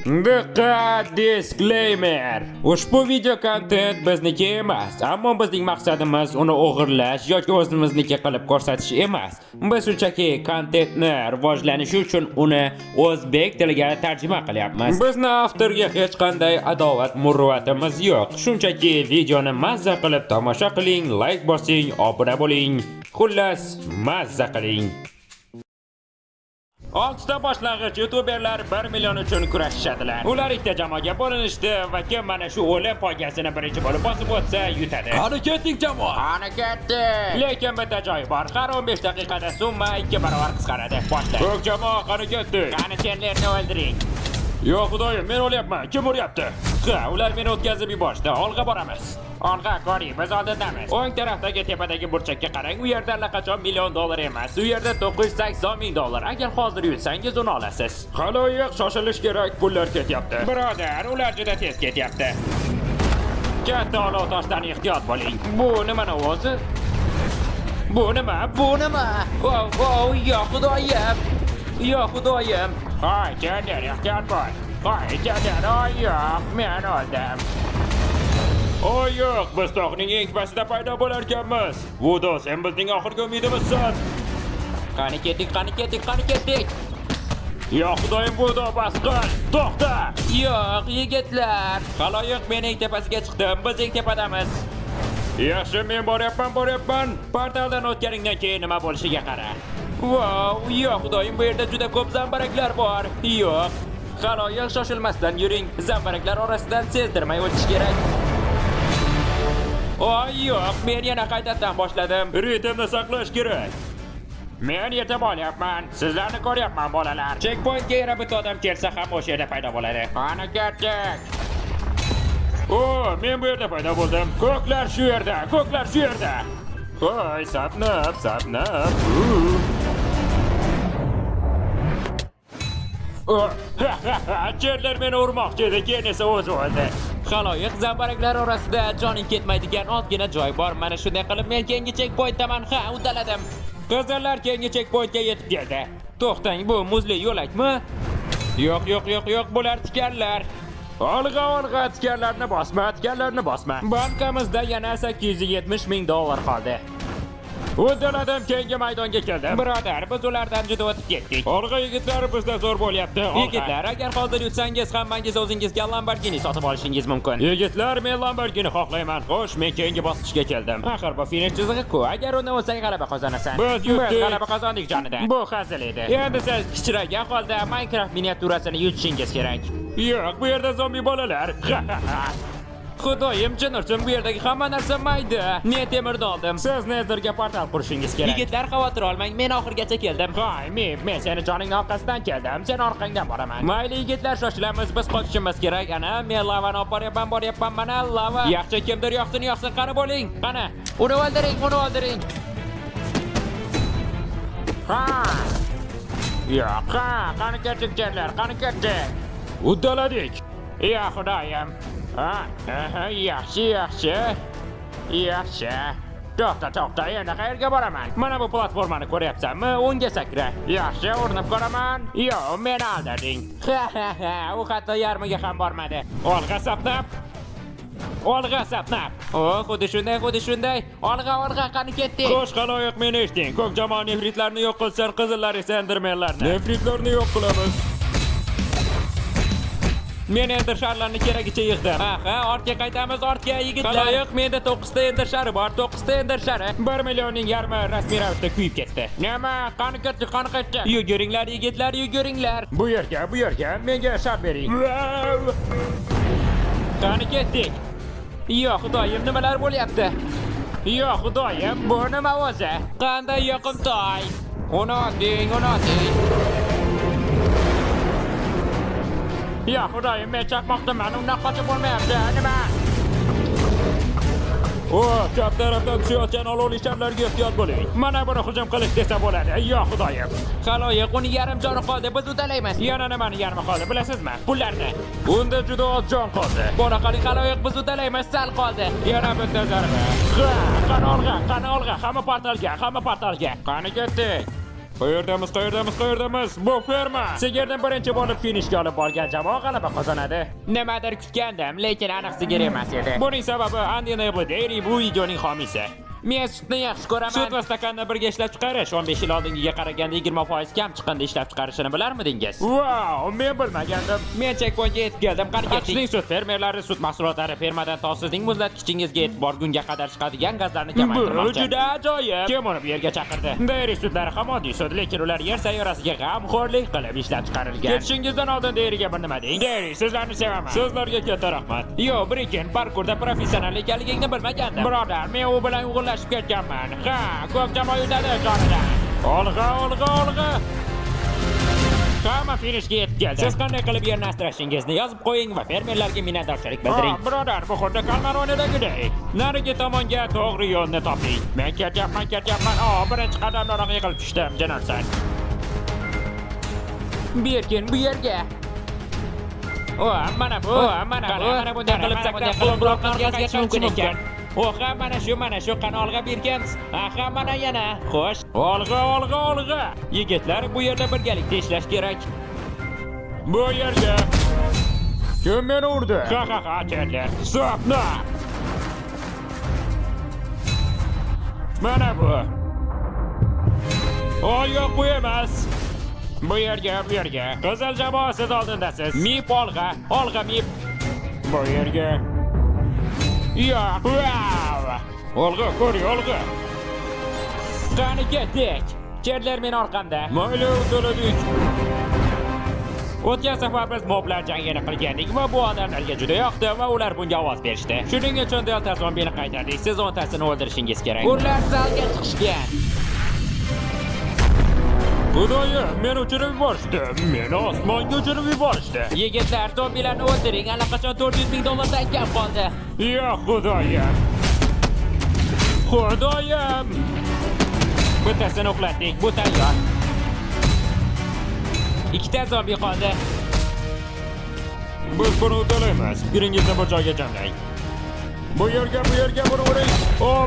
Diqqat, disclaimer. Ushbu video kontent bizniki emas, ammo bizning maqsadimiz uni o'g'irlash yoki o'zimizniki qilib ko'rsatish emas. Biz shunchaki kontentni rivojlanishi uchun uni o'zbek tiliga tarjima qilyapmiz. Bizning avtorga hech qanday adovat muruvvatimiz yo'q. Shunchaki videoni mazza qilib tomosha qiling, like bosing, obuna bo'ling. Xullas, mazza qiling. 6 ta boshlang'ich youtuberlar 1 million uchun kurashishadilar. Ular ikkita jamoaga bo'linishdi va kim mana shu o'lim poygasini birinchi bo'lib bosib o'tsa yutadi. Qani ketdik jamoa. Qani ketdik. Lekin bitta joy bor. Har 15 daqiqada summa 2 barobar qisqaradi. Boshlang. Ko'k jamoa qani ketdik. Qani senlarni o'ldiring. Yo'q, xudoyim, men o'lyapman. Kim uryapti? Ha, ular meni o'tkazib yuborishdi. Olg'a boramiz. Olg'a ko'ring, biz oldindamiz. O'ng tarafdagi tepadagi burchakka qarang. U yerda allaqachon $1 million emas. U yerda $980,000. Agar hozir yutsangiz uni olasiz. Xaloyiq, shoshilish kerak, pullar ketyapti. Birodar, ular juda tez ketyapti. Katta olov toshdan ehtiyot bo'ling. Bu nimani o'zi? Bu nima? Bu nima? Voy, yo xudoyim. Yo xudoyim. Hoy, jadar, ehtiyot bo'l. Hoy, jadar, yo'q, men o'ldim. O yo'q, biz tog'ning eng pastida paydo bo'lar ekanmiz. Vudo, sen bizning oxirgi umidimizsan. Qani ketdik, qani ketdik, qani ketdik. Yo'q, xudoyim, Vudo, bas qil. To'xta. Yo'q, yigitlar. Xaloyiq, men eng tepasiga chiqdim. Biz eng tepadamiz. Yaxshi, men boryapman. Portaldan o'tganingdan keyin nima bo'lishiga qara. Wow, yo'q, xudoyim, bu yerda juda ko'p zambaraklar bor. Yo'q. Xaloyiq, shoshilmasdan yuring. Zambaraklar orasidan sezdirmay o'tish kerak. Oy yo'q, men yana qaytadan boshladim. Ritmni saqlash kerak. Men yetib olyapman. Sizlarni ko'ryapman, bolalar. Checkpointga yana bitta odam kelsa ham o'sha yerda paydo bo'ladi. Qani ketdik. Men bu yerda paydo bo'ldim. Ko'klar shu yerda, ko'klar shu yerda. Voy, sapnab. Cherlar meni urmoqchi edi, keyin esa o'zi o'ldi. Xaloyiq, zambaraklar orasida joning ketmaydigan ozgina joy bor. Mana shunday qilib men keyingi checkpointdaman. Ha, uddaladim. Qizlar keyingi checkpointga yetib keldi. To'xtang, bu muzli yo'lakmi? Yo'q, bular tikanlar. Olg'a, tikanlarni bosma. Bankamizda yana $870,000 qoldi. Uddaladim, keyingi maydonga keldim. Birodar, biz ulardan juda o'tib ketdik. Olg'a yigitlar, bizda zo'r bo'lyapti. Yigitlar, agar hozir yutsangiz, hammangiz o'zingizga Lamborghini sotib olishingiz mumkin. Yigitlar, men Lamborghini xohlayman. Xo'sh, men keyingi bosqichga keldim. Axir bu finish chizig'i-ku. Agar uni o'zing g'alaba qozonasan. Biz g'alaba qozondik jonida. Bu hazil edi. Endi siz kichiragan holda Minecraft miniaturasini yutishingiz kerak. Yo'q, bu yerda zombi bolalar. Xudoyim, jinurchim, bu yerdagi hamma narsa mayda. Men temirni oldim. Siz Nezerga portal qurishingiz kerak. Yigitlar, xavotir olmang, men oxirgacha keldim. Hoy, men seni joningning orqasidan keldim. Sen orqangdan boraman. Mayli yigitlar, shoshilamiz, biz qochishimiz kerak. Ana, men lavani olib boryapman, mana lava. Yaxshi, kimdir yoqsin, qani bo'ling. Qani, uni o'ldiring. Ha! Yo'q, qani ketdik cherlar, qani ketdik. Uddaladik. Ya xudoyim. Yaxshi. To'xta, endi qayerga boraman? Mana bu platformani ko'ryapsanmi? Unga sakra. Yaxshi, urinib ko'raman. Yo'q, meni aldading. U hatto yarmiga ham bormadi. Olg'a sapnab. Xuddi shunday. Olg'a, qani ketdik. Xo'sh, xaloyiq, meni eshiting. Ko'k jamoa nefritlarni yo'q qilsin, qizillar esa endermenlarni. Nefritlarni yo'q qilamiz. Men ender sharlarni keragicha yig'dim. Ortga qaytamiz, yigitlar. Xaloyiq, menda 9 ta ender shari bor, 9 ta ender shari. 1 millionning yarmi rasmiy ravishda kuyib ketdi. Nima? Qani ketdi. Yuguringlar, yigitlar, yuguringlar. Bu yerga, menga shar bering. Qani ketdik. Yo'q, xudoyim, nimalar bo'lyapti? Yo'q, xudoyim, bu nima o'zi? Qanday yoqimtoy. Uni oting. Ya xudoyim, men chaqmoqdaman, undan qochib bo'lmayapti. Nima? Chap tarafdan tushayotgan olovli sharlarga ehtiyot bo'ling. Mana buni hujum qilish desa bo'ladi. Yo xudoyim. Xaloyiq, uni yarim joni qoldi. Biz uddalaymiz. Yana nimani yarmi qoldi, bilasizmi? Pullarni. Unda juda oz jon qoldi. Bunaqali xaloyiq, biz uddalaymiz, sal qoldi. Yana bitta zarba. Qani olg'a, hamma portalga. Qani ketdik. Qayerdamiz? Bu ferma. Sigirdan birinchi bo'lib finishga olib borgan jamoa g'alaba qozonadi. Nimadir kutgandim, lekin aniq sigir emas edi. Buning sababi Undeniable Dairy bu videoning homiysi. Men sutni yaxshi ko'raman. Sut va stakanni birga ishlab chiqarish 15 yil oldingiga qaraganda 20% kam chiqindi ishlab chiqarishini bilarmidingiz? Wow, men bilmagandim. Men checkpointga yetib keldim. Qargachining sut fermerlari sut mahsulotlari fermadan to sizning muzlatkichingizga yetib borgunga qadar chiqadigan gazlarni kamaytirmoqchi. Bu juda ajoyib. Kim uni bu yerga chaqirdi? Dairy sutlari ham oddiy sut, lekin ular yer sayyorasiga g'amxo'rlik qilib ishlab chiqarilgan. Ketishingizdan oldin Dairyga bir nima deng. Dairy, sizlarni sevaman. Sizlarga katta rahmat. Yo, Briken parkurda professional ekanligingni bilmagandim. Birodar, men u bilan uyg'unlashib ketganman. Ha, ko'p jamoa yutadi jonidan. Olg'a. Hamma finishga yetib keldi. Siz qanday qilib yerni asrashingizni yozib qo'ying va fermerlarga minnatdorchilik bildiring. Birodar, bu xuddi kalmar o'yinidagidek. Narigi tomonga to'g'ri yo'lni toping. Men ketyapman. Birinchi qadamdaroq yiqilib tushdim, janobsan. Berkin bu yerga. Mana bunday qilib sakrab qolib mumkin ekan. Mana shu kanalga bergansiz. Mana yana. Xo'sh. Olg'a. Yigitlar, bu yerda birgalikda ishlash kerak. Bu yerga. Kim meni urdi? Ha, chetlar. Stopna. Mana bu. Yo'q, bu emas. Bu yerga. Qizil jamoa siz oldindasiz. Mip olg'a mip. Bu yerga. Olg'a, olg'a. Qani ketdik. Chetlar men orqamda. Mayli, o'taladik. O'tgan safar biz moblar jangini qilgandik va bu odamlarga juda yoqdi va ular bunga ovoz berishdi. Shuning uchun Delta zombini qaytardik. Siz 10 tasini o'ldirishingiz kerak. Ular zalga chiqishgan. Xudoyim, meni uchirib yuborishdi. Meni osmonga uchirib yuborishdi. Yigitlar, zombilarni o'ldiring. Allaqachon $400,000 dan kam qoldi. Yo'q, Xudoyim. Bittasini uxlatdik. Bu tayyor. 2 ta zombi qoldi. Biz buni uddalaymiz. Biringizni bir joyga jamlang. Bu yerga buni uring.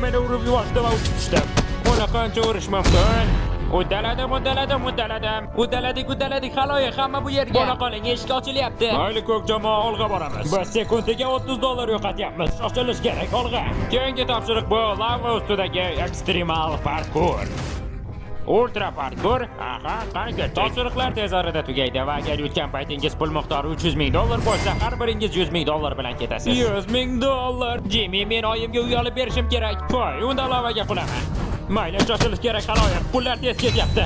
Meni urib yuborishdi va uchib tushdim. Uni qancha urish mumkin? Uddaladim. Uddaladik. Haloyiq, hamma bu yerga. Bo'la qoling, eshik ochilyapti. Mayli, ko'k jamoa, olg'a boramiz. Biz sekundiga $30 yo'qotyapmiz. Shoshilish kerak, olg'a. Keyingi topshiriq bu lava ustidagi ekstremal parkur. Ultra parkur. Qani ketdik. Topshiriqlar tez orada tugaydi va agar yutgan paytingiz pul miqdori $300,000 bo'lsa, har biringiz $100,000 bilan ketasiz. $100,000. Jimmy, men oyimga uy olib berishim kerak. Qo'y, unda lavaga qulaman. Mayli, shoshilish kerak, haloyiq. Pullar tez ketyapti.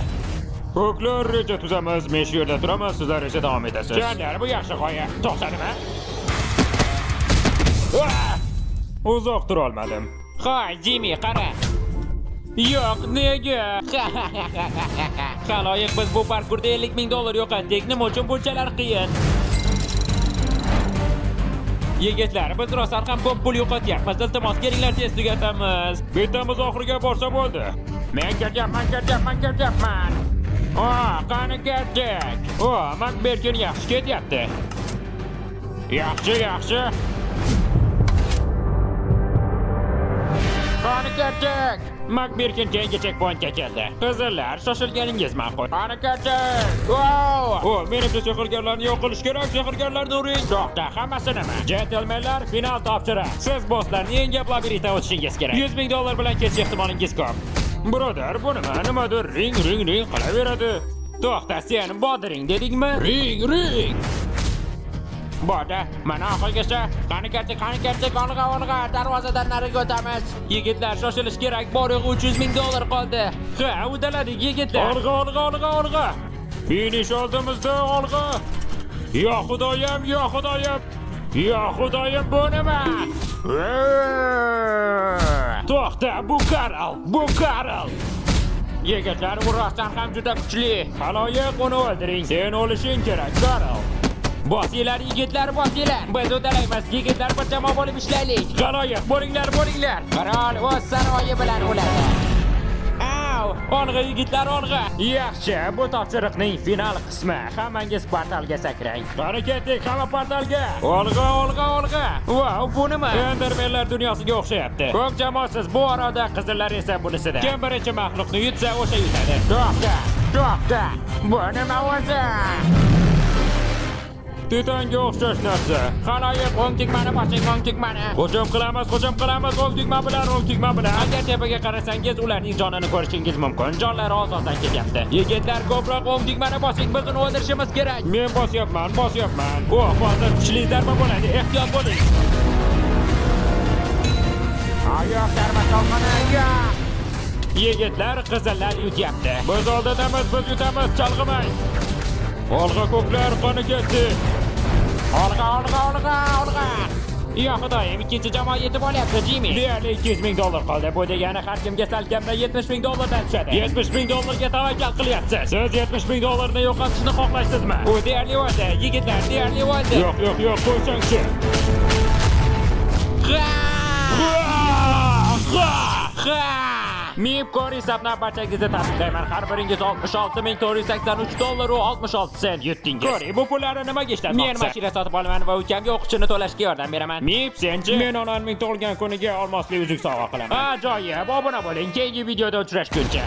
Ko'klar, reja tuzamiz. Men shu yerda turaman, sizlar esa davom etasiz. Janlar, bu yaxshi g'oya. To'xtadimi? Uzoq tura olmadim. Hoy, Jimmy, qara. Yo'q, nega? Haloyiq, biz bu parkurda $50,000 yo'qotdik. Nima uchun bunchalar qiyin? Yigitlar, biz rostdan ham ko'p pul yo'qotyapmiz. Iltimos, kelinglar tez tugatamiz. Bittamiz oxiriga borsa bo'ldi. Men ketyapman. Qani ketdik. Makberkin yaxshi ketyapti. Yaxshi. Qani ketdik. Makberkin keyingi checkpointga keldi. Qizillar, shoshilganingiz ma'qul. Qani ketdik. Menimcha sehrgarlarni yo'q qilish kerak. Sehrgarlarni uring. To'xta, hammasinimi? Gentlemenlar, final topshiriq. Siz bosslarni yengib labirintdan o'tishingiz kerak. $100,000 bilan ketish ehtimolingiz ko'p. Birodar, bu nimadir? Ring qilaveradi. To'xta, sen bodiring dedingmi? Ring. Boda, mana oxirgacha. Qani ketdik, olg'a. Darvozadan nariga o'tamiz. Yigitlar, shoshilish kerak. Boriq $300,000 qoldi. Uddaladik yigitlar. Olg'a. Finish oldimizda, olg'a. Yo xudoyim, bu nima? To'xta, bu Karl. Yigitlar, u rostdan ham juda kuchli. Haloyiq, uni o'ldiring. Sen o'lishing kerak, Karl. Bosinglar, yigitlar, bosinglar. Biz uddalaymiz, yigitlar, bir jamoa bo'lib ishlaylik. Haloyiq, bo'linglar. Qirol o'z saroyi bilan o'ladi. Olg'a yigitlar, olg'a. Yaxshi, bu topshiriqning final qismi. Hammangiz portalga sakrang. Qani ketdik, hamma portalga. Olg'a. Bu nima? Endermenlar dunyosiga o'xshayapti. Ko'k jamoasiz bu orada, qizillar esa bunisida. Kim birinchi maxluqni yutsa, o'sha yutadi. To'xta. To'xta. Bu nima o'zi? Titanga o'xshash narsa. Xaloyiq o'ng tugmani bosing, o'ng tugmani. Hujum qilamiz, o'ng tugma bilan. Agar tepaga qarasangiz, ularning jonini ko'rishingiz mumkin. Jonlari ozoddan ketyapti. Yigitlar, ko'proq o'ng tugmani bosing, biz uni o'ldirishimiz kerak. Men bosyapman. Hozir kuchli zarba bo'ladi. Ehtiyot bo'ling. Oyoq zarba solmani. Yigitlar, qizillar yutyapti. Biz oldidamiz, biz yutamiz, chalg'imang. Olg'a ko'klar, qoni ketdi. Olg'a. Yo xudoyim, ikkinchi jamoa yetib olyapti, Jimmy. Deyarli $200,000 qoldi. Bu degani har kimga salkam $70,000 tushadi. $70,000 tavakkal qilyapsiz. Siz $70,000 yo'qotishni xohlaysizmi? Bu deyarli o'ldi. Yigitlar, deyarli o'ldi. Yo'q, qo'ysangchi. Mib Kori hisobdan barchangizni tabriklayman. Har biringiz $66,483 va 66 sent yutdingiz. Kori, bu pullarni nimaga ishlatmoqchi? Men mashina sotib olaman va ukamga o'qishini to'lashga yordam beraman. Mib, senchi? Men onamning tug'ilgan kuniga olmosli uzuk sovg'a qilaman. Ajoyib, obuna bo'ling. Keyingi videoda uchrashguncha.